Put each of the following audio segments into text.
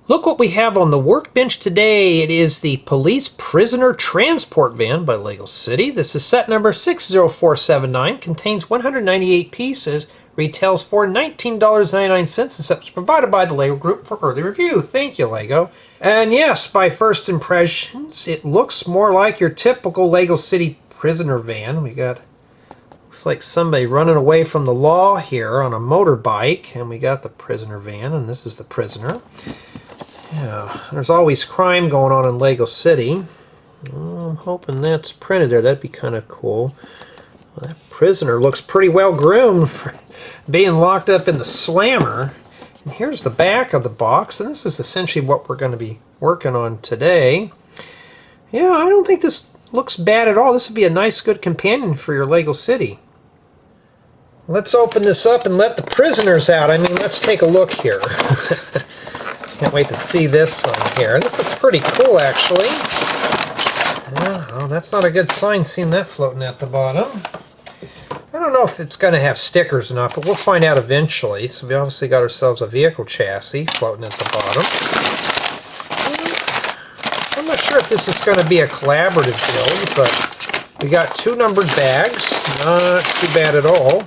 Look what we have on the workbench today. It is the Police Prisoner Transport Van by Lego City. This is set number 60479, contains 198 pieces, retails for $19.99, except it's provided by the Lego Group for early review. Thank you, Lego. And yes, by first impressions, it looks more like your typical Lego City prisoner van. We got, looks like somebody running away from the law here on a motorbike, and we got the prisoner van, and this is the prisoner. Yeah, there's always crime going on in Lego City. I'm hoping that's printed there. That'd be kind of cool. Well, that prisoner looks pretty well groomed for being locked up in the slammer. And here's the back of the box, and this is essentially what we're going to be working on today. Yeah, I don't think this looks bad at all. This would be a nice, good companion for your Lego City. Let's open this up and let the prisoners out. I mean, let's take a look here. Can't wait to see this one here. This is pretty cool, actually. Yeah, oh, that's not a good sign, seeing that floating at the bottom. I don't know if it's going to have stickers or not, but we'll find out eventually. So we obviously got ourselves a vehicle chassis floating at the bottom. I'm not sure if this is going to be a collaborative build, but we got 2 numbered bags. Not too bad at all.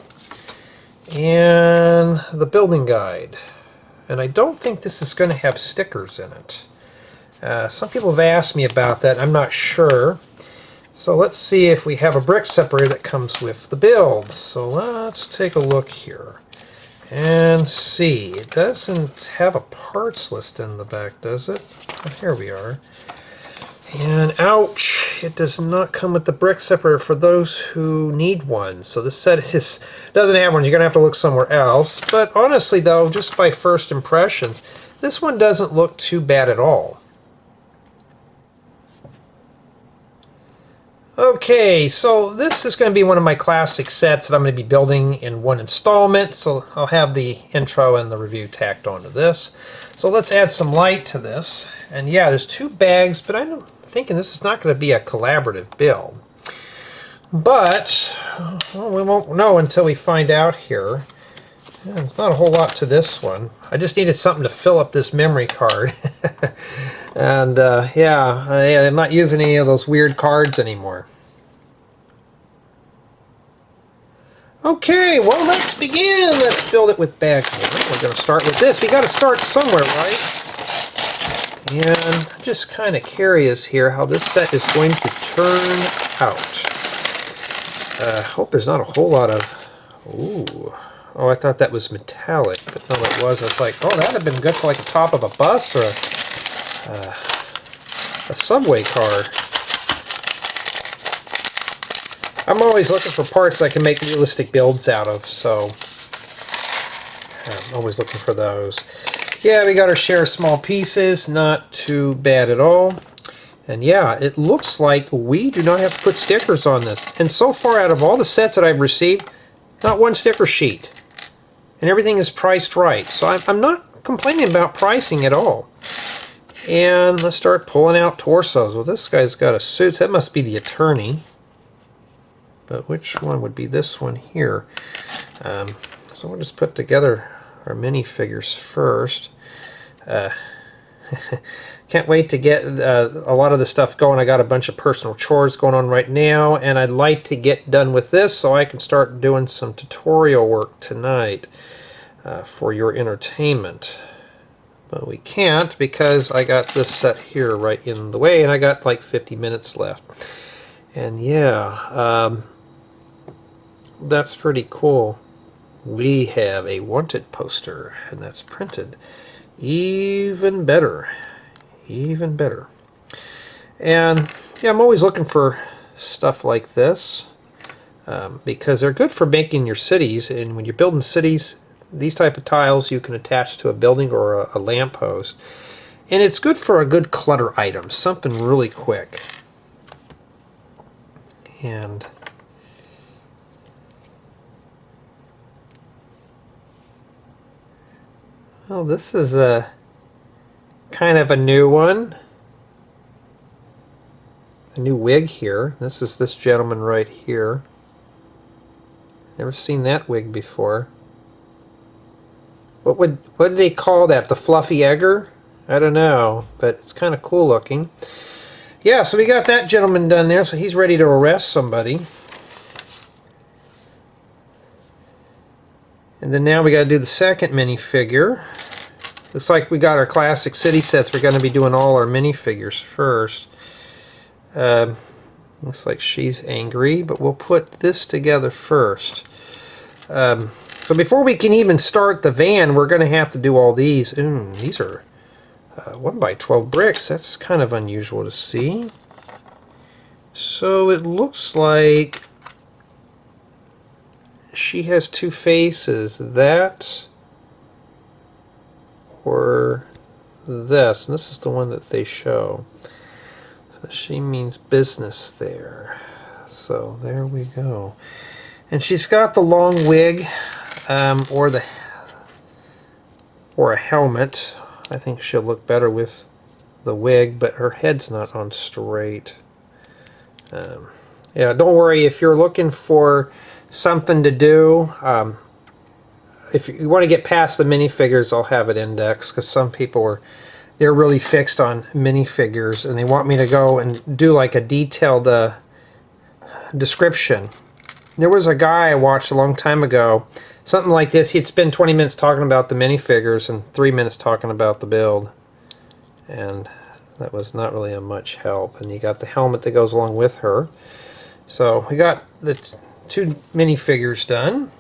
And the building guide. And I don't think this is going to have stickers in it. Some people have asked me about that. I'm not sure. So let's see if we have a brick separator that comes with the build. So let's take a look here and see. It doesn't have a parts list in the back, does it? Oh, here we are. And ouch, it does not come with the brick separator for those who need one. So this set doesn't have one. You're going to have to look somewhere else. But honestly, though, just by first impressions, this one doesn't look too bad at all. Okay, so this is going to be one of my classic sets that I'm going to be building in one installment. So I'll have the intro and the review tacked onto this. So let's add some light to this. And yeah, there's 2 bags, but I'm thinking this is not going to be a collaborative build. But well, we won't know until we find out here. Yeah, there's not a whole lot to this one. I just needed something to fill up this memory card. And yeah, I'm not using any of those weird cards anymore. Okay, well, let's begin. Let's build it with bag 1. We're going to start with this. We got to start somewhere, right? And I'm just kind of curious here how this set is going to turn out. I hope there's not a whole lot of... Ooh. Oh, I thought that was metallic, but no, it was. I was like, oh, that would have been good for like the top of a bus or a subway car. I'm always looking for parts I can make realistic builds out of, so I'm always looking for those. Yeah, we got our share of small pieces, not too bad at all. And yeah, it looks like we do not have to put stickers on this. And so far, out of all the sets that I've received, not one sticker sheet. And everything is priced right. So I'm not complaining about pricing at all. And let's start pulling out torsos. Well, this guy's got a suit. So that must be the attorney. But which one would be this one here? So we'll just put together our minifigures first. Can't wait to get a lot of the stuff going. I got a bunch of personal chores going on right now, and I'd like to get done with this so I can start doing some tutorial work tonight for your entertainment. But we can't because I got this set here right in the way, and I got like 50 minutes left. And yeah, that's pretty cool. We have a wanted poster, and that's printed. Even better. Even better. And yeah, I'm always looking for stuff like this because they're good for making your cities. And when you're building cities, these type of tiles you can attach to a building or a lamppost. And it's good for a good clutter item, something really quick. And well, this is a kind of a new one. A new wig here. This is this gentleman right here. Never seen that wig before. What did they call that? The fluffy egger? I don't know, but it's kind of cool looking. Yeah, so we got that gentleman done there, so he's ready to arrest somebody. And then now we got to do the second minifigure. Looks like we got our classic city sets. We're going to be doing all our minifigures first. Looks like she's angry, but we'll put this together first. So before we can even start the van, we're going to have to do all these. These are 1x12 bricks. That's kind of unusual to see. So it looks like she has two faces. That or this. And this is the one that they show. So she means business there. So there we go. And she's got the long wig, or a helmet. I think she'll look better with the wig, but her head's not on straight. Yeah, don't worry if you're looking for something to do. If you want to get past the minifigures, I'll have it indexed, because some people they're really fixed on minifigures and they want me to go and do like a detailed description. There was a guy I watched a long time ago, something like this. He'd spend 20 minutes talking about the minifigures and 3 minutes talking about the build, and that was not really a much help. And you got the helmet that goes along with her. So we got the two minifigures done.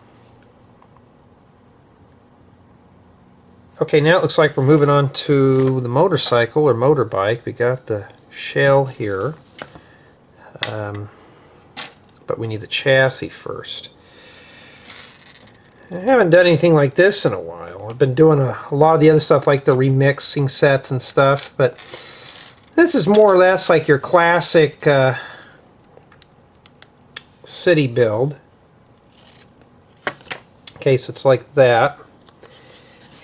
Okay, now it looks like we're moving on to the motorcycle or motorbike. We got the shell here, but we need the chassis first. I haven't done anything like this in a while. I've been doing a lot of the other stuff like the remixing sets and stuff, but this is more or less like your classic city build. Okay, so it's like that.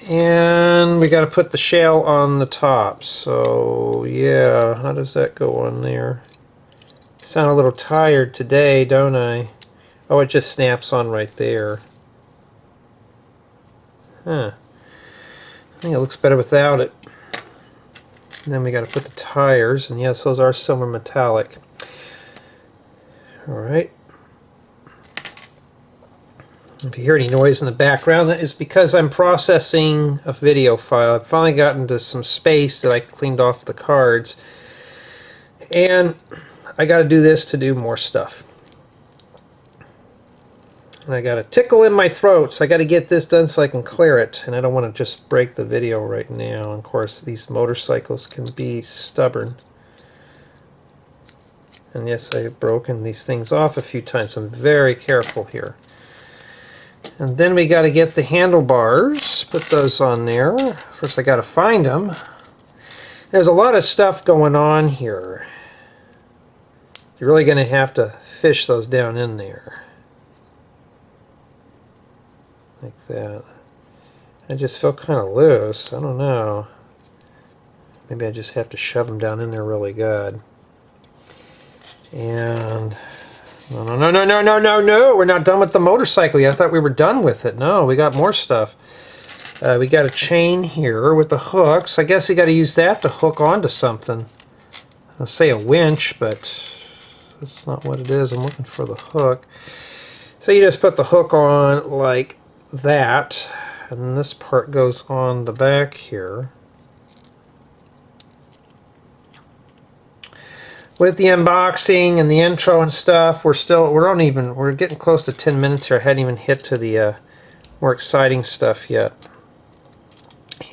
And we got to put the shell on the top. So yeah, how does that go on there? Sound a little tired today, don't I? Oh, it just snaps on right there. Huh. I think it looks better without it. And then we got to put the tires, and yes, those are silver metallic. All right. If you hear any noise in the background, that is because I'm processing a video file. I've finally gotten to some space that I cleaned off the cards, and I got to do this to do more stuff. And I got a tickle in my throat, so I got to get this done so I can clear it. And I don't want to just break the video right now. And of course, these motorcycles can be stubborn. And yes, I've broken these things off a few times. I'm very careful here. And then we got to get the handlebars, put those on there. First I got to find them. There's a lot of stuff going on here. You're really going to have to fish those down in there. Like that. I just feel kind of loose. I don't know. Maybe I just have to shove them down in there really good. And no, we're not done with the motorcycle yet. I thought we were done with it. No, we got more stuff. We got a chain here with the hooks. I guess you got to use that to hook onto something. I'll say a winch, but that's not what it is. I'm looking for the hook. So you just put the hook on like that, and this part goes on the back here. With the unboxing and the intro and stuff, we're getting close to 10 minutes here. I hadn't even hit to the more exciting stuff yet.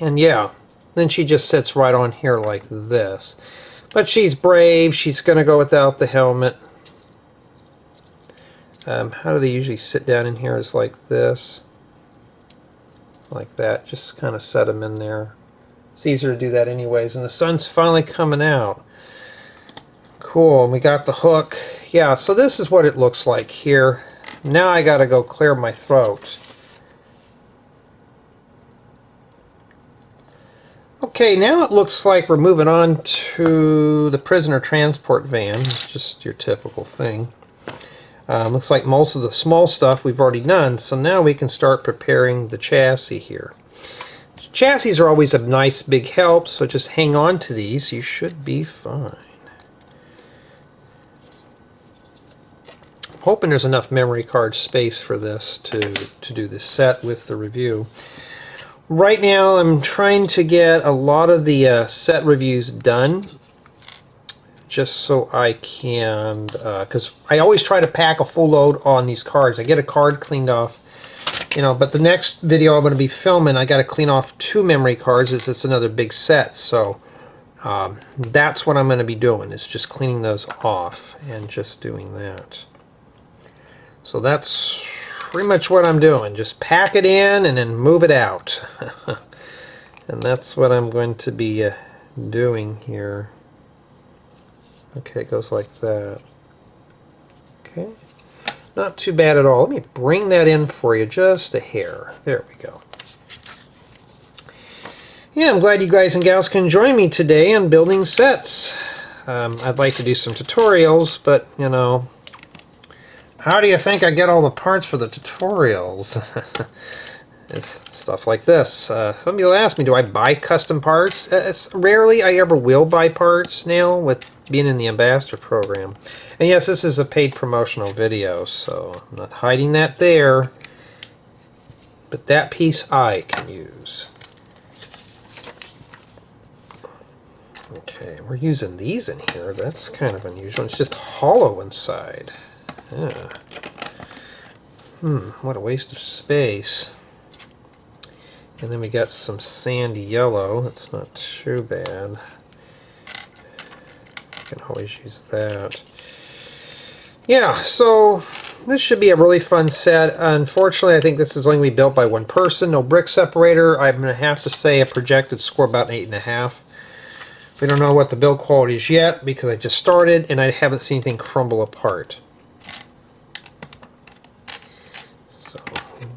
And yeah, then she just sits right on here like this. But she's brave. She's going to go without the helmet. How do they usually sit down in here? Is like this. Like that. Just kind of set them in there. It's easier to do that anyways. And the sun's finally coming out. Cool, and we got the hook. Yeah, so this is what it looks like here. Now I gotta go clear my throat. Okay, now it looks like we're moving on to the prisoner transport van. It's just your typical thing. Looks like most of the small stuff we've already done, so now we can start preparing the chassis here. Chassis are always a nice big help, so just hang on to these. You should be fine. I'm hoping there's enough memory card space for this to do this set with the review. Right now I'm trying to get a lot of the set reviews done, just so I can, because I always try to pack a full load on these cards. I get a card cleaned off, but the next video I'm going to be filming, I got to clean off 2 memory cards. It's another big set, so that's what I'm going to be doing, is just cleaning those off and just doing that. So that's pretty much what I'm doing. Just pack it in and then move it out. And that's what I'm going to be doing here. Okay, it goes like that. Okay. Not too bad at all. Let me bring that in for you just a hair. There we go. Yeah, I'm glad you guys and gals can join me today on building sets. I'd like to do some tutorials, but, how do you think I get all the parts for the tutorials? It's stuff like this. Some people ask me, do I buy custom parts? Rarely I ever will buy parts now with being in the Ambassador program. And yes, this is a paid promotional video, so I'm not hiding that there. But that piece I can use. Okay, we're using these in here. That's kind of unusual. It's just hollow inside. Yeah. What a waste of space. And then we got some sandy yellow. That's not too bad. Can always use that. Yeah, so this should be a really fun set. Unfortunately, I think this is only going to be built by one person. No brick separator. I'm going to have to say a projected score about an 8.5. We don't know what the build quality is yet because I just started and I haven't seen anything crumble apart. So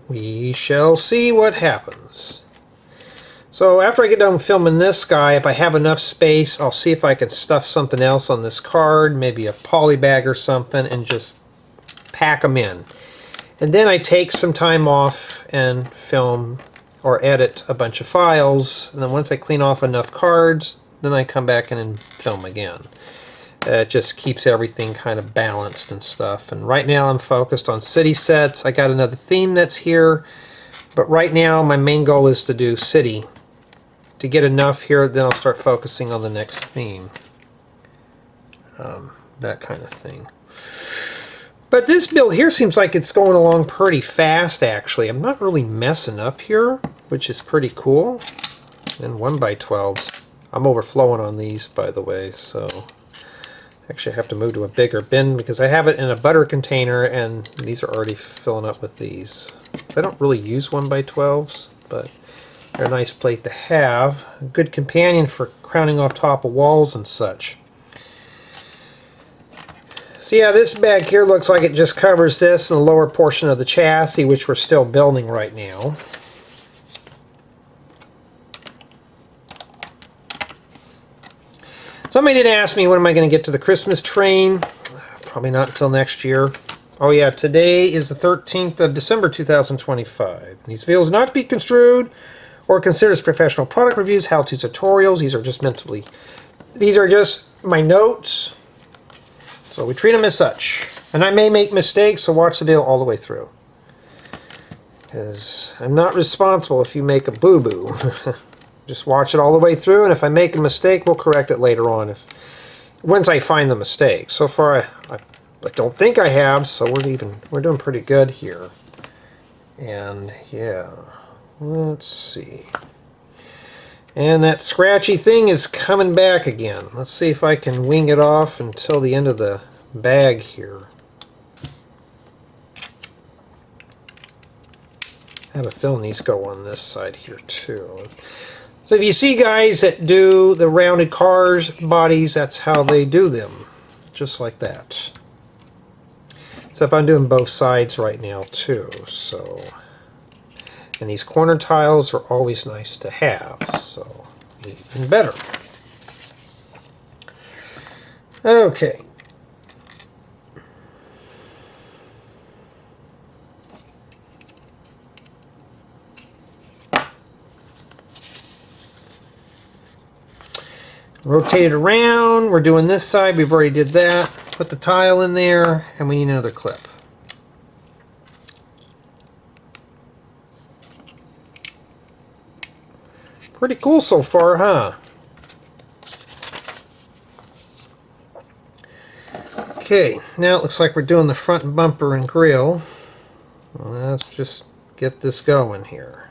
we shall see what happens. So after I get done filming this guy, if I have enough space, I'll see if I can stuff something else on this card, maybe a poly bag or something, and just pack them in. And then I take some time off and film or edit a bunch of files, and then once I clean off enough cards, then I come back in and film again. It just keeps everything kind of balanced and stuff. And right now I'm focused on city sets. I got another theme that's here, but right now my main goal is to do city. To get enough here, then I'll start focusing on the next theme. That kind of thing. But this build here seems like it's going along pretty fast, actually. I'm not really messing up here, which is pretty cool. And 1x12s. I'm overflowing on these, by the way, so actually I have to move to a bigger bin because I have it in a butter container and these are already filling up with these. I don't really use 1x12s, but they're a nice plate to have. A good companion for crowning off top of walls and such. So yeah, this bag here looks like it just covers this and the lower portion of the chassis, which we're still building right now. Somebody did ask me when am I going to get to the Christmas train. Probably not until next year. Oh yeah, today is the 13th of December 2025. These videos are not to be construed or considered as professional product reviews, how-to tutorials. These are just my notes. So we treat them as such. And I may make mistakes, so watch the video all the way through. Because I'm not responsible if you make a boo-boo. Just watch it all the way through, and if I make a mistake, we'll correct it later on once I find the mistake. So far, I don't think I have, so we're doing pretty good here. And yeah, let's see. And that scratchy thing is coming back again. Let's see if I can wing it off until the end of the bag here. I have a feeling these go on this side here too. So if you see guys that do the rounded cars bodies, that's how they do them. Just like that. Except I'm doing both sides right now too. So, and these corner tiles are always nice to have. So even better. Okay. Rotate it around. We're doing this side. We've already did that. Put the tile in there, and we need another clip. Pretty cool so far, huh? Okay, now it looks like we're doing the front bumper and grille. Well, let's just get this going here.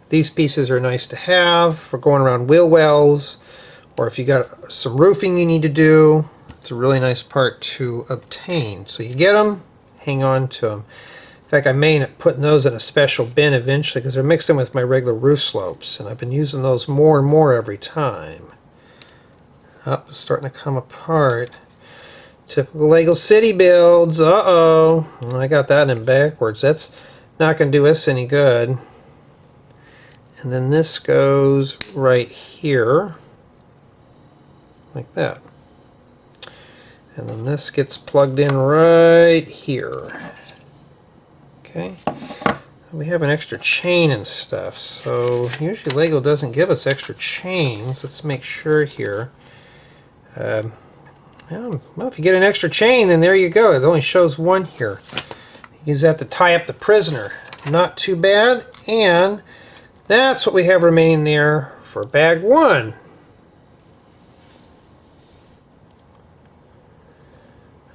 These pieces are nice to have for going around wheel wells, or if you got some roofing you need to do. It's a really nice part to obtain. So you get them, hang on to them. In fact, I may end up putting those in a special bin eventually because they're mixed in with my regular roof slopes, and I've been using those more and more every time. Oh, it's starting to come apart. Typical Lego City builds. Uh-oh. Well, I got that in backwards. That's not going to do us any good. And then this goes right here, like that. And then this gets plugged in right here. Okay. We have an extra chain and stuff, so usually Lego doesn't give us extra chains. Let's make sure here. Well, if you get an extra chain, then there you go. It only shows one here. Use that to tie up the prisoner. Not too bad. And that's what we have remaining there for bag one.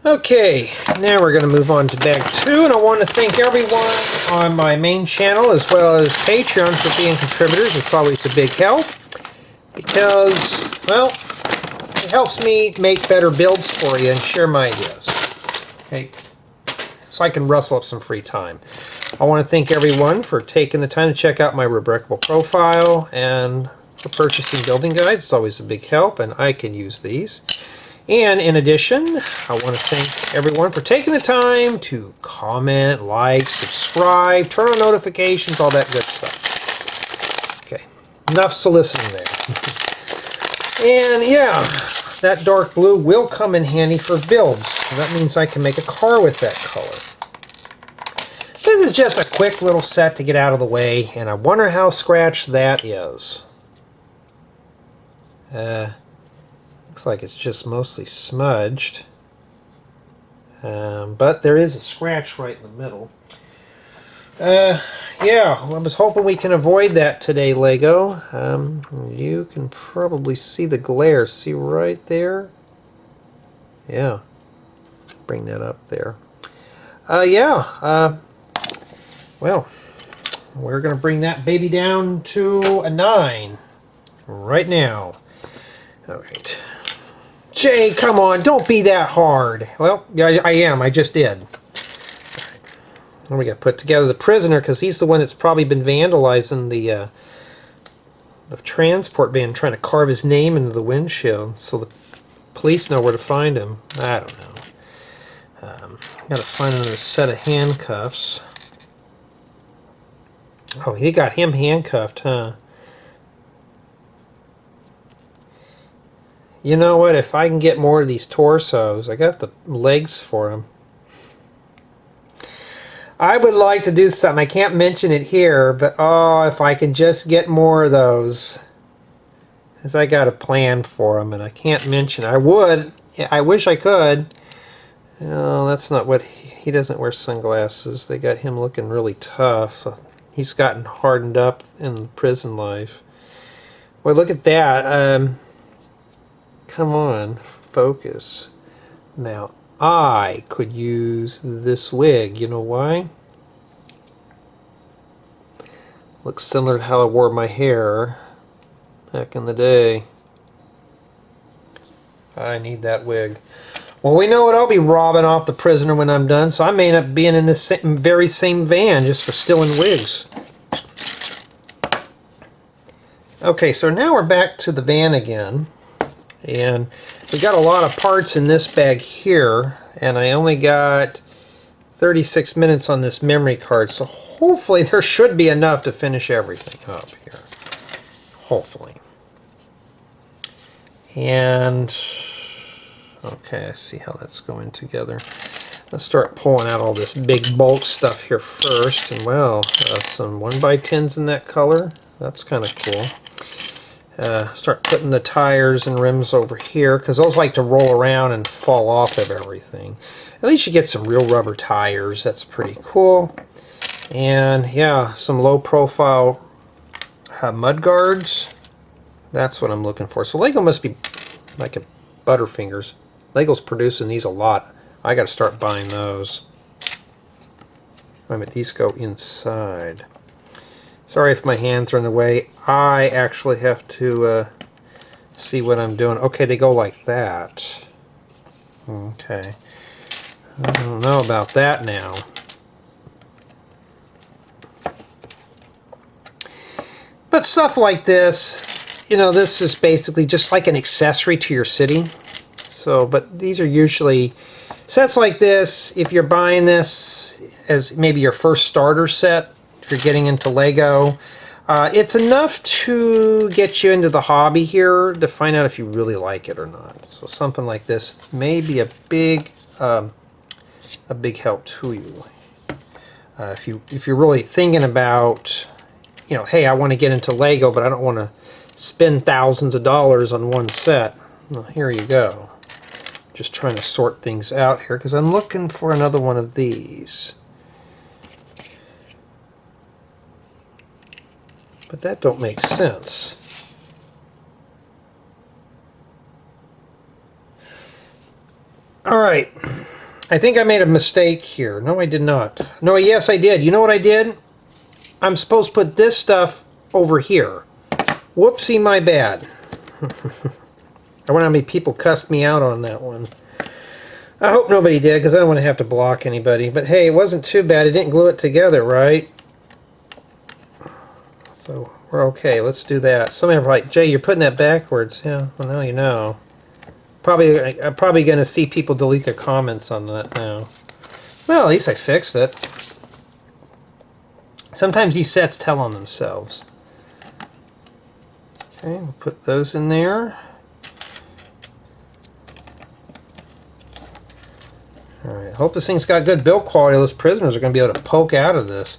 Okay, now we're going to move on to bag two, and I want to thank everyone on my main channel as well as Patreon for being contributors. It's always a big help because, well, it helps me make better builds for you and share my ideas. Okay, so I can rustle up some free time. I want to thank everyone for taking the time to check out my Rubrickable profile and for purchasing building guides. It's always a big help, and I can use these. And in addition, I want to thank everyone for taking the time to comment, like, subscribe, turn on notifications, all that good stuff. Okay, enough soliciting there. And yeah, that dark blue will come in handy for builds. That means I can make a car with that color. This is just a quick little set to get out of the way, and I wonder how scratched that is. Looks like it's just mostly smudged. But there is a scratch right in the middle. Yeah, I was hoping we can avoid that today, Lego. You can probably see the glare. See right there? Yeah. Bring that up there. Well, we're going to bring that baby down to a 9 right now. All right. Jay, come on, don't be that hard. Well, yeah, I am. I just did. Then we got to put together the prisoner because he's the one that's probably been vandalizing the transport van, trying to carve his name into the windshield so the police know where to find him. I don't know. Got to find another set of handcuffs. Oh, he got him handcuffed, huh? You know what? If I can get more of these torsos, I got the legs for them. I would like to do something. I can't mention it here, but oh, if I can just get more of those. Because I got a plan for them, and I can't mention it. I would. I wish I could. Oh, that's not what... He doesn't wear sunglasses. They got him looking really tough, so he's gotten hardened up in prison life. Well, look at that. Come on, focus. Now, I could use this wig. You know why? Looks similar to how I wore my hair back in the day. I need that wig. Well, we know what, I'll be robbing off the prisoner when I'm done, so I may end up being in this very same van just for stealing wigs. Okay, so now we're back to the van again. And we got a lot of parts in this bag here, and I only got 36 minutes on this memory card, so hopefully there should be enough to finish everything up here. Hopefully. And okay, I see how that's going together. Let's start pulling out all this big bulk stuff here first. And well, some 1x10s in that color. That's kind of cool. Start putting the tires and rims over here, because those like to roll around and fall off of everything. At least you get some real rubber tires. That's pretty cool. And yeah, some low profile mud guards. That's what I'm looking for. So Lego must be like a Butterfingers. Lego's producing these a lot. I got to start buying those. Wait a minute, these go inside. Sorry if my hands are in the way. I actually have to see what I'm doing. Okay, they go like that. Okay. I don't know about that now. But stuff like this, you know, this is basically just like an accessory to your city. So, but these are usually sets like this. If you're buying this as maybe your first starter set, if you're getting into Lego, it's enough to get you into the hobby here to find out if you really like it or not. So something like this may be a big help to you. If you're really thinking about, you know, hey, I want to get into Lego, but I don't want to spend thousands of dollars on one set. Well, here you go. Just trying to sort things out here because I'm looking for another one of these. But that don't make sense. All right. I think I made a mistake here. No, I did not. No, yes, I did. You know what I did? I'm supposed to put this stuff over here. Whoopsie, my bad. I wonder how many people cussed me out on that one. I hope nobody did, because I don't want to have to block anybody. But hey, it wasn't too bad. It didn't glue it together, right? So we're okay. Let's do that. Some are like, Jay, you're putting that backwards. Yeah, well, now you know. I'm probably going to see people delete their comments on that now. Well, at least I fixed it. Sometimes these sets tell on themselves. Okay, we'll put those in there. Alright, hope this thing's got good build quality. Those prisoners are going to be able to poke out of this.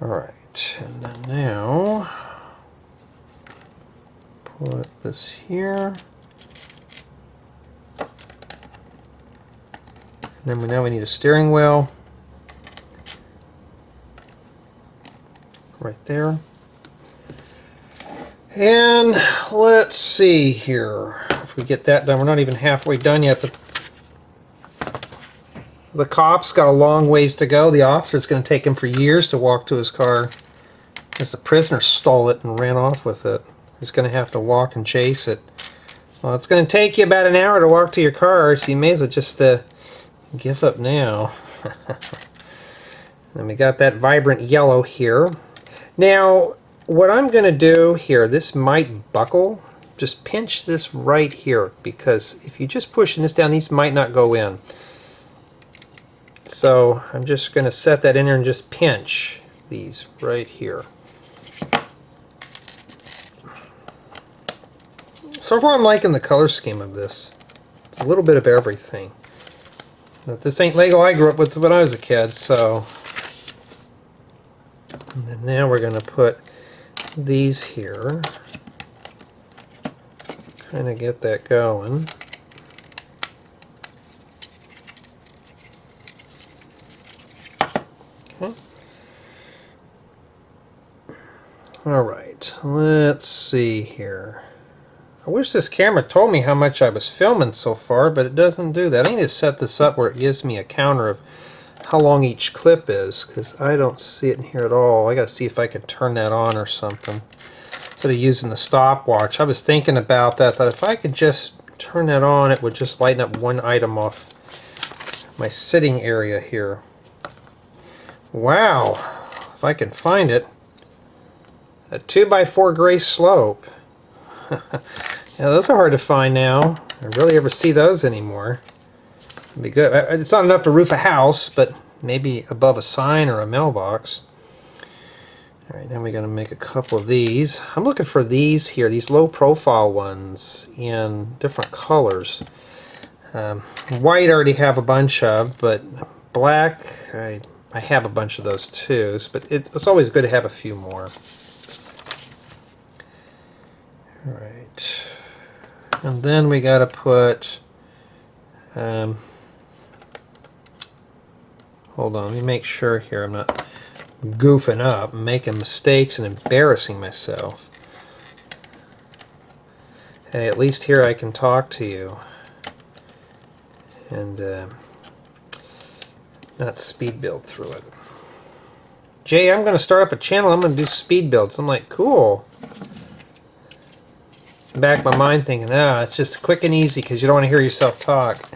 Alright, and then now put this here. And then now we need a steering wheel. Right there. And let's see here. If we get that done, we're not even halfway done yet. The cop's got a long ways to go. The officer's going to take him for years to walk to his car. Because the prisoner stole it and ran off with it. He's going to have to walk and chase it. Well, it's going to take you about an hour to walk to your car, so you may as well just give up now. And we got that vibrant yellow here. Now, what I'm going to do here, this might buckle. Just pinch this right here, because if you just pushing this down, these might not go in. So I'm just going to set that in there and just pinch these right here. So far I'm liking the color scheme of this. It's a little bit of everything. But this ain't Lego I grew up with when I was a kid, so... And then now we're going to put these here. Kind of get that going. Okay. Alright, let's see here. I wish this camera told me how much I was filming so far, but it doesn't do that. I need to set this up where it gives me a counter of how long each clip is, because I don't see it in here at all. I got to see if I can turn that on or something. Instead of using the stopwatch, I was thinking about that if I could just turn that on, it would just lighten up one item off my sitting area here. Wow, if I can find it. A 2x4 gray slope. Yeah, those are hard to find now. I rarely ever see those anymore. It'd be good. It's not enough to roof a house, but maybe above a sign or a mailbox. Alright, then we're going to make a couple of these. I'm looking for these here, these low profile ones in different colors. White I already have a bunch of, but black I have a bunch of those too. But it's always good to have a few more. All right, and then we got to put. Hold on, let me make sure here I'm not goofing up, making mistakes, and embarrassing myself. Hey, at least here I can talk to you and not speed build through it. Jay, I'm going to start up a channel. I'm going to do speed builds. I'm like, cool. Back of my mind thinking, it's just quick and easy because you don't want to hear yourself talk.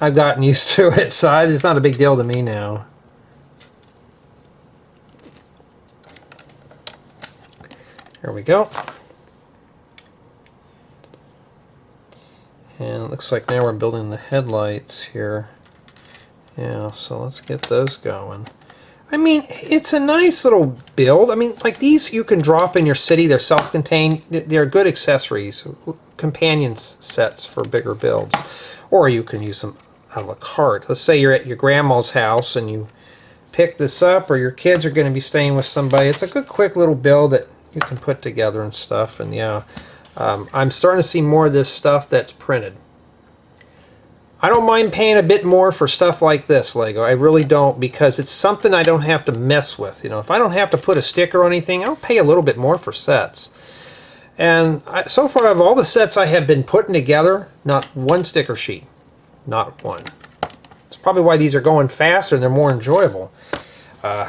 I've gotten used to it, so it's not a big deal to me now. There we go. And it looks like now we're building the headlights here. Yeah, so let's get those going. I mean, it's a nice little build. I mean, like these you can drop in your city. They're self-contained. They're good accessories, companion sets for bigger builds. Or you can use them a la carte. Let's say you're at your grandma's house and you pick this up, or your kids are going to be staying with somebody. It's a good quick little build that you can put together and stuff. And yeah, I'm starting to see more of this stuff that's printed. I don't mind paying a bit more for stuff like this, Lego. I really don't, because it's something I don't have to mess with. You know, if I don't have to put a sticker on anything, I'll pay a little bit more for sets. And so far, of all the sets I have been putting together, not one sticker sheet. Not one. It's probably why these are going faster and they're more enjoyable.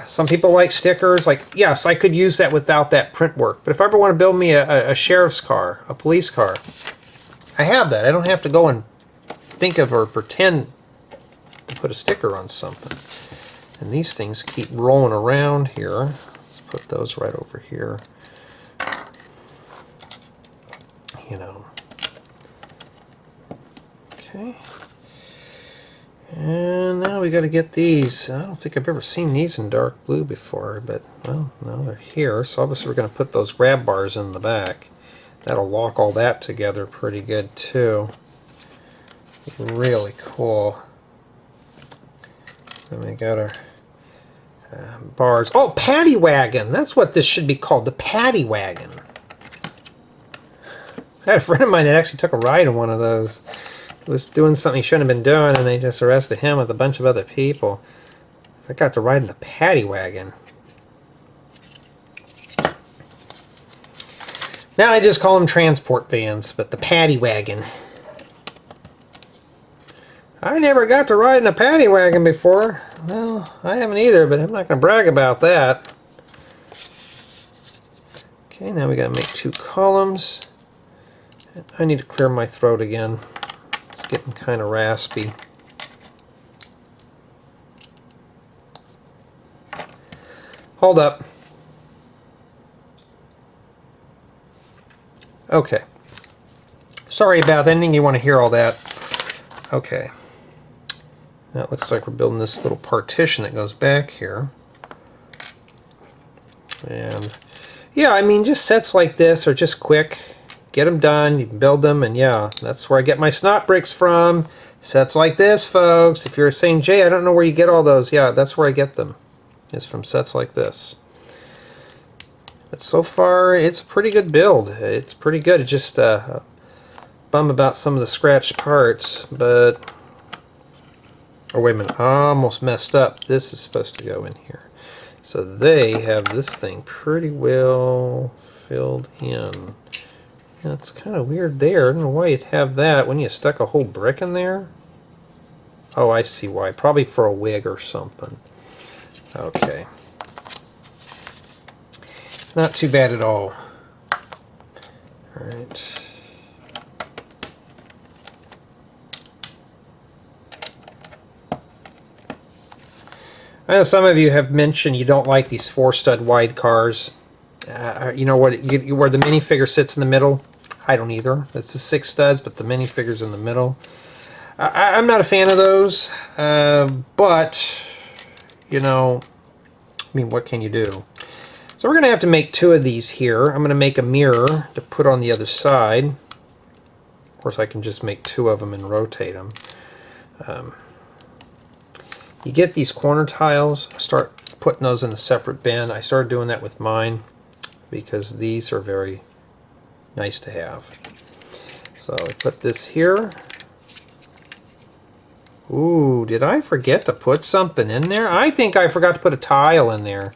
Some people like stickers. Like, yes, I could use that without that print work. But if I ever want to build me a sheriff's car, a police car, I have that. I don't have to go and think of or pretend to put a sticker on something. And these things keep rolling around here. Let's put those right over here. You know. Okay. And now we got to get these. I don't think I've ever seen these in dark blue before, but well, no, they're here. So obviously we're going to put those grab bars in the back. That'll lock all that together pretty good too. Really cool. Then we got our bars. Oh, paddy wagon. That's what this should be called, the paddy wagon. I had a friend of mine that actually took a ride in one of those. He was doing something he shouldn't have been doing, and they just arrested him with a bunch of other people. I got to ride in the paddy wagon. Now I just call them transport vans, but the paddy wagon. I never got to ride in a paddy wagon before. Well, I haven't either, but I'm not going to brag about that. Okay, now we got to make 2 columns. I need to clear my throat again. It's getting kind of raspy. Hold up. Okay. Sorry about anything you want to hear all that. Okay. Now it looks like we're building this little partition that goes back here. And yeah, I mean, just sets like this are just quick. Get them done, you can build them, and yeah, that's where I get my snot bricks from. Sets like this, folks. If you're saying, Jay, I don't know where you get all those, yeah, that's where I get them. It's from sets like this. But so far, it's a pretty good build. It's pretty good. It's just bum about some of the scratched parts, but... Oh, wait a minute. I almost messed up. This is supposed to go in here. So they have this thing pretty well filled in. Yeah, it's kind of weird there. I don't know why you'd have that when you stuck a whole brick in there. Oh, I see why. Probably for a wig or something. Okay. Not too bad at all. Alright. I know some of you have mentioned you don't like these 4-stud wide cars. You know what? Where the minifigure sits in the middle? I don't either. It's the 6 studs, but the minifigure's in the middle. I'm not a fan of those, but, you know, I mean, what can you do? So we're going to have to make 2 of these here. I'm going to make a mirror to put on the other side. course, I can just make 2 of them and rotate them. You get these corner tiles, start putting those in a separate bin. I started doing that with mine because these are very nice to have. So I put this here. Ooh, did I forget to put something in there? I think I forgot to put a tile in there.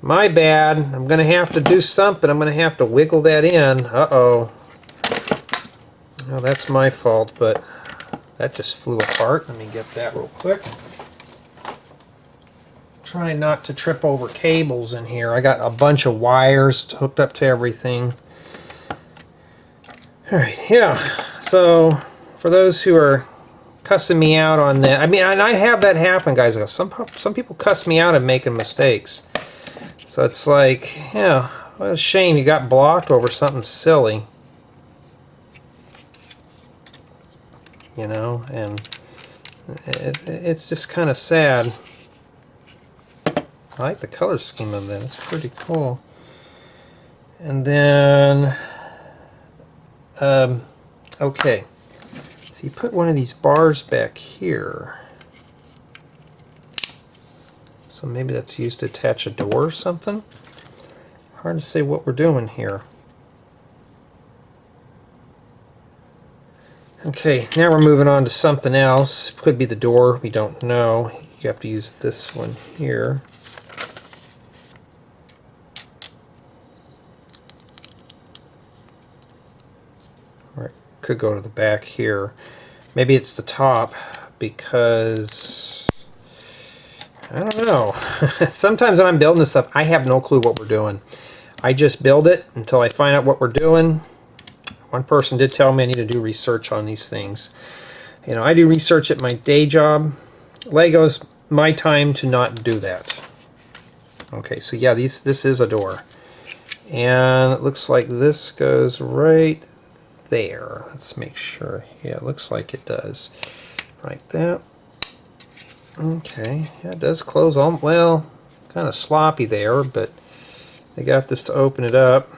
My bad. I'm going to have to do something. I'm going to have to wiggle that in. Uh-oh. Well, that's my fault, but that just flew apart. Let me get that real quick. Trying not to trip over cables in here. I got a bunch of wires hooked up to everything. Alright, yeah. So, for those who are cussing me out on that, I mean, and I have that happen, guys. Some people cuss me out and making mistakes. So it's like, yeah, what a shame you got blocked over something silly. You know, and it's just kind of sad. I like the color scheme of that. It's pretty cool. And then, okay. So you put one of these bars back here. So maybe that's used to attach a door or something. Hard to say what we're doing here. Okay, now we're moving on to something else. Could be the door, we don't know. You have to use this one here. Or it could go to the back here. Maybe it's the top because I don't know. Sometimes when I'm building this stuff, I have no clue what we're doing. I just build it until I find out what we're doing. One person did tell me I need to do research on these things. You know, I do research at my day job. Lego's my time to not do that. Okay, so yeah, this is a door. And it looks like this goes right there. Let's make sure. Yeah, it looks like it does. Like that. Okay, yeah, it does close on. Well, kind of sloppy there, but they got this to open it up.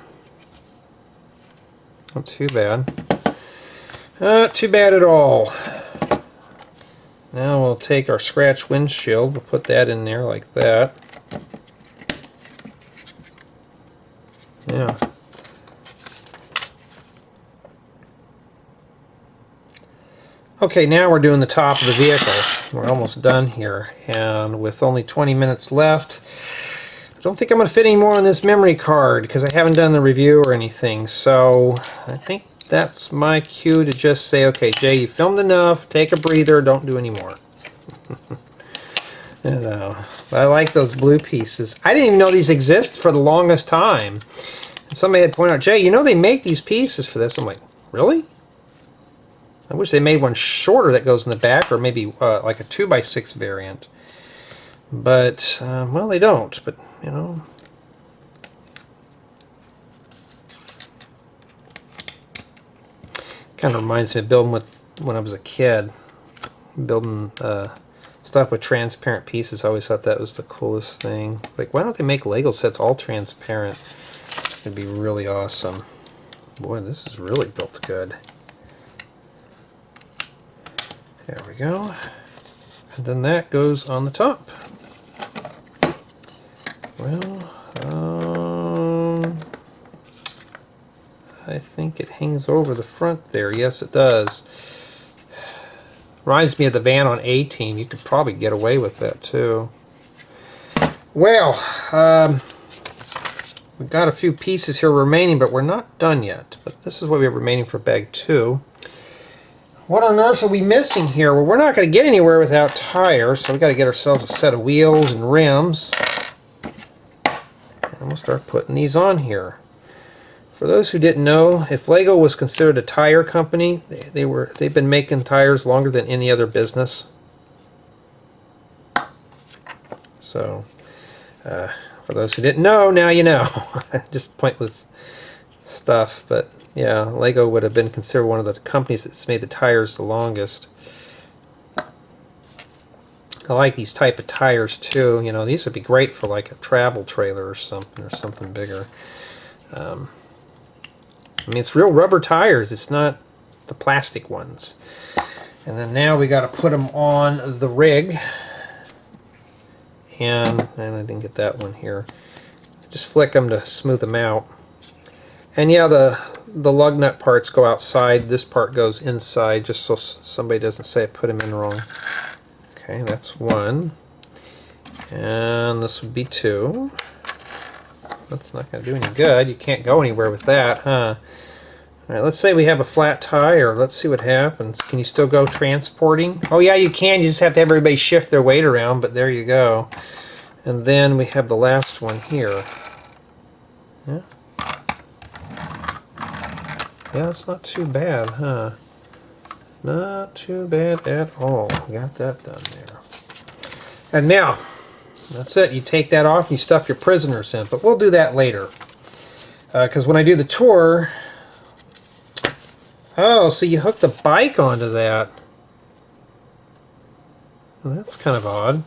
Not too bad. Not too bad at all. Now we'll take our scratch windshield. We'll put that in there like that. Yeah. Okay, now we're doing the top of the vehicle. We're almost done here. And with only 20 minutes left, I don't think I'm going to fit any more on this memory card because I haven't done the review or anything. So I think that's my cue to just say, okay, Jay, you filmed enough. Take a breather. Don't do any more. You know, I like those blue pieces. I didn't even know these exist for the longest time. And somebody had pointed out, Jay, you know they make these pieces for this. I'm like, really? I wish they made one shorter that goes in the back, or maybe like a 2x6 variant. But, well, they don't. But, you know. Kind of reminds me of building with when I was a kid. Building stuff with transparent pieces. I always thought that was the coolest thing. Like, why don't they make Lego sets all transparent? It'd be really awesome. Boy, this is really built good. There we go. And then that goes on the top. Well, I think it hangs over the front there. Yes, it does. Reminds me of the van on A-Team. You could probably get away with that too. Well, we've got a few pieces here remaining, but we're not done yet. But this is what we have remaining for bag 2. What on earth are we missing here? Well, we're not going to get anywhere without tires, so we've got to get ourselves a set of wheels and rims. And we'll start putting these on here. For those who didn't know, if Lego was considered a tire company, they've been making tires longer than any other business. So, for those who didn't know, now you know. Just pointless stuff, but yeah, Lego would have been considered one of the companies that's made the tires the longest. I like these type of tires too. You know, these would be great for like a travel trailer or something bigger. I mean, it's real rubber tires. It's not the plastic ones. And then now we got to put them on the rig. And I didn't get that one here. Just flick them to smooth them out. And yeah, the lug nut parts go outside. This part goes inside, just so somebody doesn't say I put them in wrong. Okay, that's one. And this would be two. That's not going to do any good. You can't go anywhere with that, huh? Alright, let's say we have a flat tire. Let's see what happens. Can you still go transporting? Oh yeah, you can. You just have to have everybody shift their weight around, but there you go. And then we have the last one here. Yeah. Yeah, it's not too bad, huh? Not too bad at all. Got that done there. And now, that's it. You take that off and you stuff your prisoners in. But we'll do that later. Because when I do the tour... Oh, so you hook the bike onto that. Well, that's kind of odd.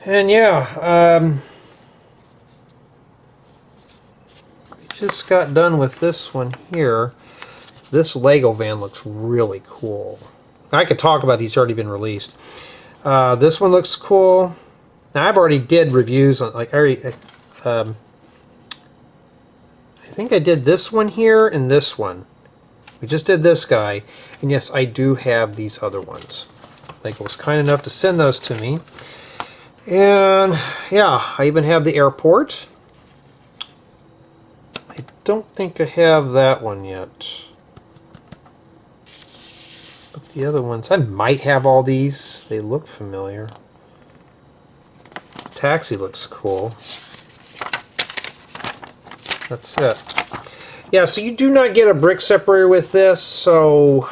And yeah, we just got done with this one here. This Lego van looks really cool. I could talk about these, already been released. This one looks cool. Now I've already did reviews on, like I think I did this one here and this one. We just did this guy, and yes, I do have these other ones. Lego was kind enough to send those to me. And yeah, I even have the airport. I don't think I have that one yet. But the other ones, I might have all these. They look familiar. Taxi looks cool. That's it. Yeah, so you do not get a brick separator with this, so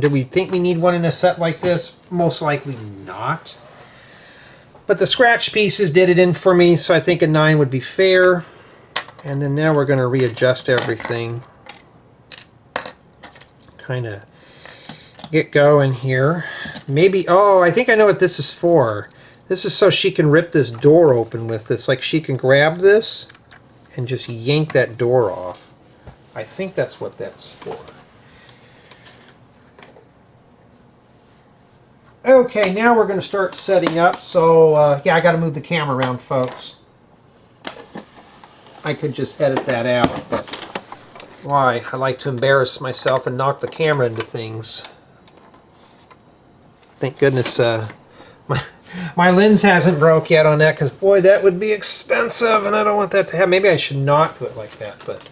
do we think we need one in a set like this? Most likely not. But the scratch pieces did it in for me, so I think a 9 would be fair. And then now we're going to readjust everything. Kind of get going here. Maybe, oh, I think I know what this is for. This is so she can rip this door open with this. Like she can grab this and just yank that door off. I think that's what that's for. Okay, now we're going to start setting up. So, yeah, I got to move the camera around, folks. I could just edit that out, but why? I like to embarrass myself and knock the camera into things. Thank goodness my lens hasn't broke yet on that, because, boy, that would be expensive, and I don't want that to happen. Maybe I should not do it like that, but...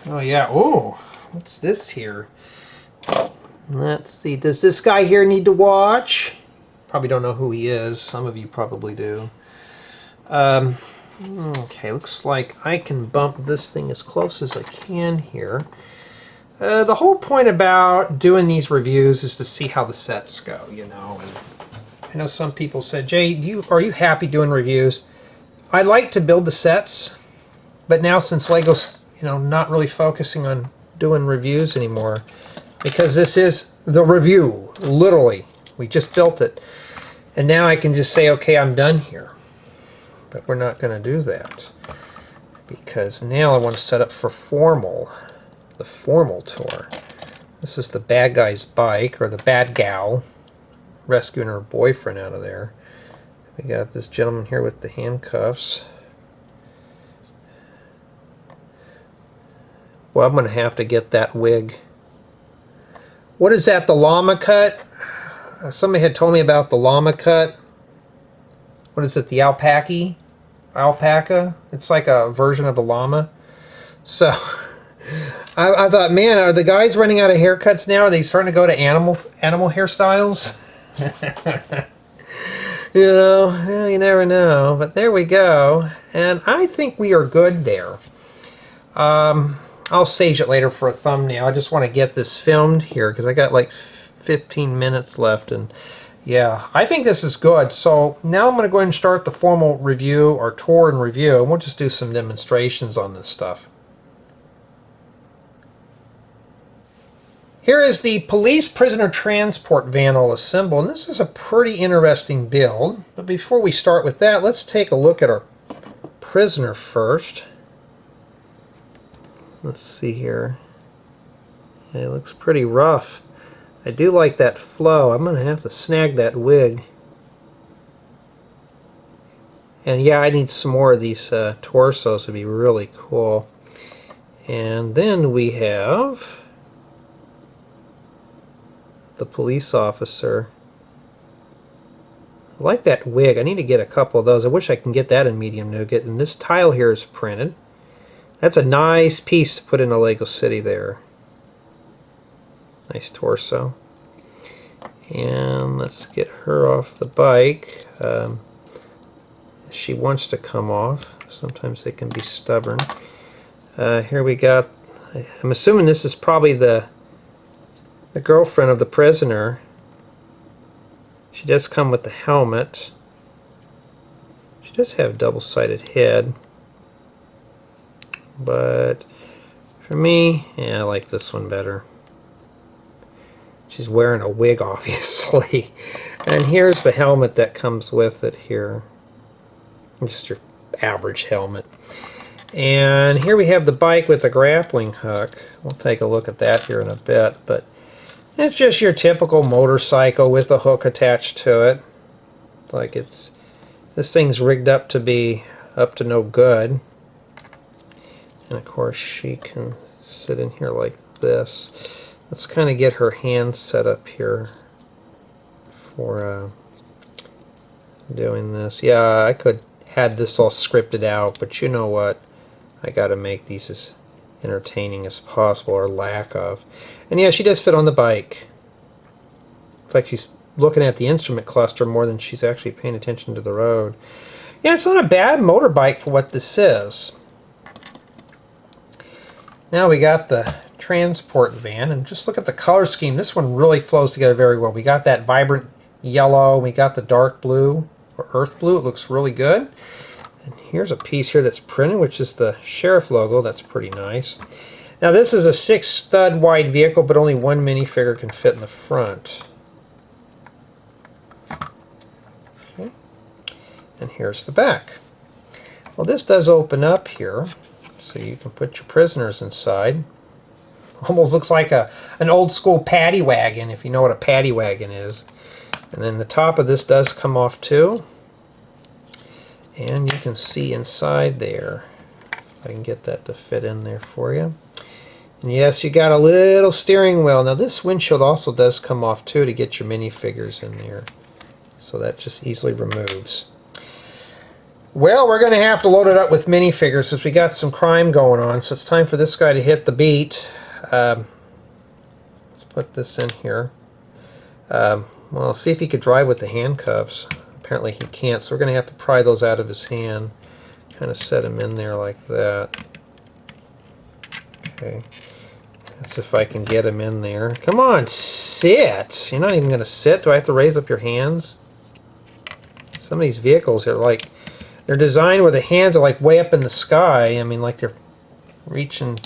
Oh yeah, oh, what's this here? Let's see, does this guy here need to watch? Probably don't know who he is. Some of you probably do. Okay, looks like I can bump this thing as close as I can here. The whole point about doing these reviews is to see how the sets go, you know. And I know some people said, Jay, are you happy doing reviews? I like to build the sets, but now since Lego's not really focusing on doing reviews anymore, because this is the review, literally. We just built it. And now I can just say, okay, I'm done here. But we're not going to do that, because now I want to set up for the formal tour. This is the bad guy's bike, or the bad gal, rescuing her boyfriend out of there. We got this gentleman here with the handcuffs. Well, I'm going to have to get that wig. What is that, the llama cut? Somebody had told me about the llama cut. What is it, the alpaca? Alpaca? It's like a version of a llama. So, I thought, man, are the guys running out of haircuts now? Are they starting to go to animal hairstyles? You never know. But there we go. And I think we are good there. I'll stage it later for a thumbnail. I just want to get this filmed here because I got like 15 minutes left, and yeah, I think this is good. So now I'm going to go ahead and start the formal review, or tour and review, and we'll just do some demonstrations on this stuff. Here is the police prisoner transport van all assembled, and this is a pretty interesting build. But before we start with that, let's take a look at our prisoner first. Let's see here. It looks pretty rough. I do like that flow. I'm going to have to snag that wig. And yeah, I need some more of these torsos. It'd be really cool. And then we have the police officer. I like that wig. I need to get a couple of those. I wish I can get that in medium nougat. And this tile here is printed. That's a nice piece to put in a Lego City there. Nice torso. And let's get her off the bike. She wants to come off. Sometimes they can be stubborn. Here we got, I'm assuming this is probably the girlfriend of the prisoner. She does come with the helmet. She does have a double-sided head. But for me, yeah, I like this one better. She's wearing a wig, obviously. And here's the helmet that comes with it here. Just your average helmet. And here we have the bike with the grappling hook. We'll take a look at that here in a bit. But it's just your typical motorcycle with a hook attached to it. Like this thing's rigged up to be up to no good. And of course she can sit in here like this. Let's kind of get her hand set up here for doing this. Yeah, I could had this all scripted out, but you know what? I got to make these as entertaining as possible, or lack of. And yeah, she does fit on the bike. It's like she's looking at the instrument cluster more than she's actually paying attention to the road. Yeah, it's not a bad motorbike for what this is. Now we got the transport van, and just look at the color scheme. This one really flows together very well. We got that vibrant yellow, we got the dark blue or earth blue. It looks really good. And here's a piece here that's printed, which is the sheriff logo. That's pretty nice. Now this is a 6-stud wide vehicle, but only one minifigure can fit in the front. Okay. And here's the back. Well, this does open up here, so you can put your prisoners inside. Almost looks like an old school paddy wagon, if you know what a paddy wagon is. And then the top of this does come off too. And you can see inside there. If I can get that to fit in there for you. And yes, you got a little steering wheel. Now this windshield also does come off too to get your minifigures in there. So that just easily removes. Well, we're going to have to load it up with minifigures since we got some crime going on. So it's time for this guy to hit the beat. Let's put this in here. Well, see if he could drive with the handcuffs. Apparently he can't, so we're going to have to pry those out of his hand. Kind of set him in there like that. Okay. That's if I can get him in there. Come on, sit! You're not even going to sit? Do I have to raise up your hands? Some of these vehicles are like, they're designed where the hands are like way up in the sky. I mean, like they're reaching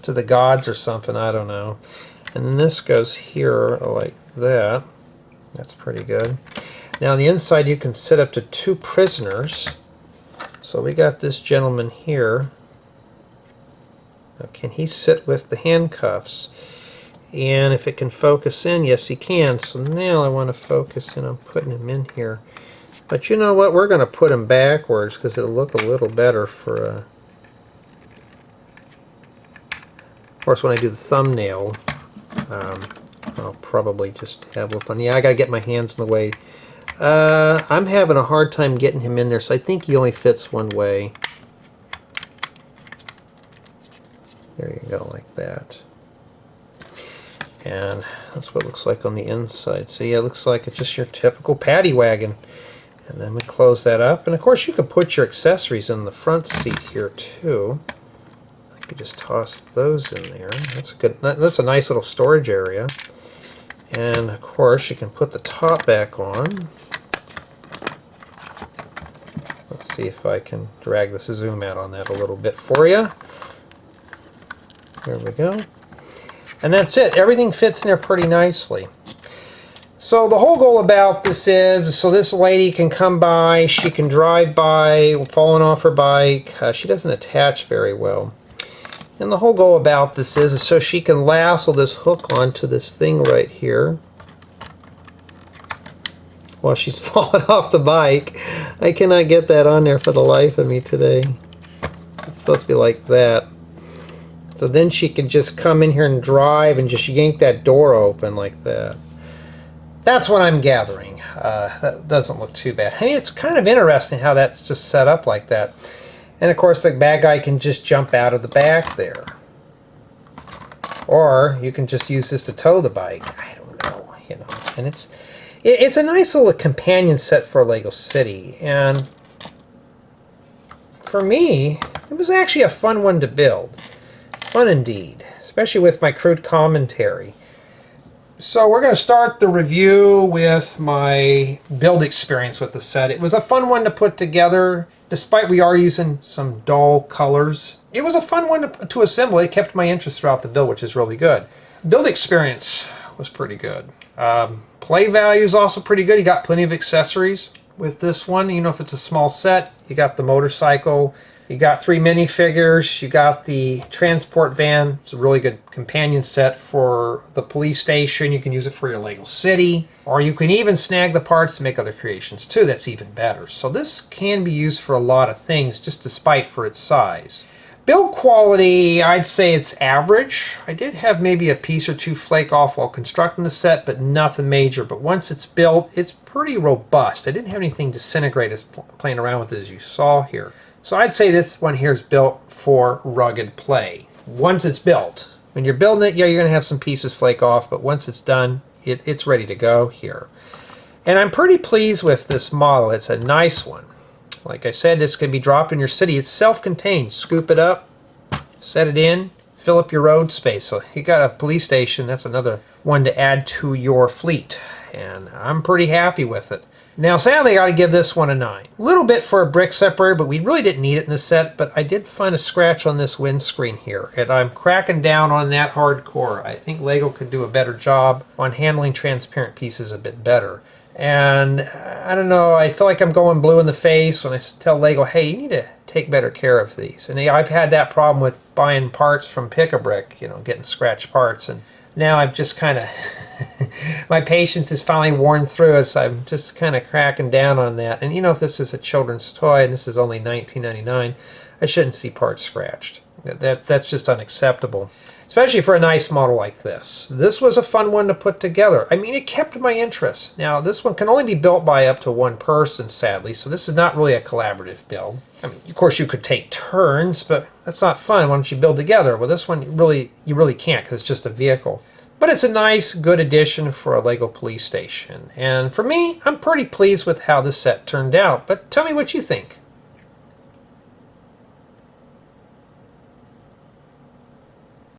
to the gods or something. I don't know. And then this goes here like that. That's pretty good. Now on the inside you can sit up to 2 prisoners. So we got this gentleman here. Now can he sit with the handcuffs? And if it can focus in, yes he can. So now I want to focus in on putting him in here. But you know what? We're going to put him backwards because it'll look a little better for of course when I do the thumbnail I'll probably just have a little fun. Yeah, I gotta get my hands in the way. I'm having a hard time getting him in there, so I think he only fits one way. There you go, like that. And that's what it looks like on the inside. So yeah, it looks like it's just your typical paddy wagon. And then we close that up. And of course you can put your accessories in the front seat here too. You could just toss those in there. That's a good. That's a nice little storage area. And of course you can put the top back on. Let's see if I can drag this zoom out on that a little bit for you. There we go. And that's it. Everything fits in there pretty nicely. So the whole goal about this is so this lady can come by, she can drive by, falling off her bike. She doesn't attach very well. And the whole go about this is so she can lasso this hook onto this thing right here while she's falling off the bike. I cannot get that on there for the life of me today. It's supposed to be like that. So then she can just come in here and drive and just yank that door open like that. That's what I'm gathering. That doesn't look too bad. I mean, it's kind of interesting how that's just set up like that. And of course, the bad guy can just jump out of the back there. Or you can just use this to tow the bike. I don't know, you know. And it's a nice little companion set for Lego City. And for me, it was actually a fun one to build. Fun indeed, especially with my crude commentary. So we're going to start the review with my build experience with the set. It was a fun one to put together, despite we are using some dull colors. It was a fun one to assemble. It kept my interest throughout the build, which is really good. Build experience was pretty good. Play value is also pretty good. You got plenty of accessories with this one. You know, if it's a small set, you got the motorcycle. You got 3 minifigures, you got the transport van. It's a really good companion set for the police station. You can use it for your Lego City, or you can even snag the parts to make other creations too. That's even better. So this can be used for a lot of things, just despite for its size. Build quality, I'd say it's average. I did have maybe a piece or two flake off while constructing the set, but nothing major. But once it's built, it's pretty robust. I didn't have anything disintegrate as playing around with it, as you saw here. So I'd say this one here is built for rugged play. Once it's built. When you're building it, yeah, you're going to have some pieces flake off, but once it's done, it's ready to go here. And I'm pretty pleased with this model. It's a nice one. Like I said, this can be dropped in your city. It's self-contained. Scoop it up, set it in, fill up your road space. So you got a police station, that's another one to add to your fleet. And I'm pretty happy with it. Now, sadly, I got to give this one a 9. A little bit for a brick separator, but we really didn't need it in the set. But I did find a scratch on this windscreen here, and I'm cracking down on that hardcore. I think Lego could do a better job on handling transparent pieces a bit better. And I don't know, I feel like I'm going blue in the face when I tell Lego, hey, you need to take better care of these. And I've had that problem with buying parts from Pick-a-Brick, you know, getting scratched parts. And now I've just kind of... my patience is finally worn through it, so I'm just kind of cracking down on that. And you know, if this is a children's toy and this is only $19.99, I shouldn't see parts scratched. That's just unacceptable, especially for a nice model like this. This was a fun one to put together. I mean, it kept my interest. Now, this one can only be built by up to one person, sadly, so this is not really a collaborative build. I mean, of course, you could take turns, but that's not fun. Why don't you build together? Well, this one, you really can't because it's just a vehicle. But it's a nice, good addition for a Lego police station. And for me, I'm pretty pleased with how this set turned out. But tell me what you think.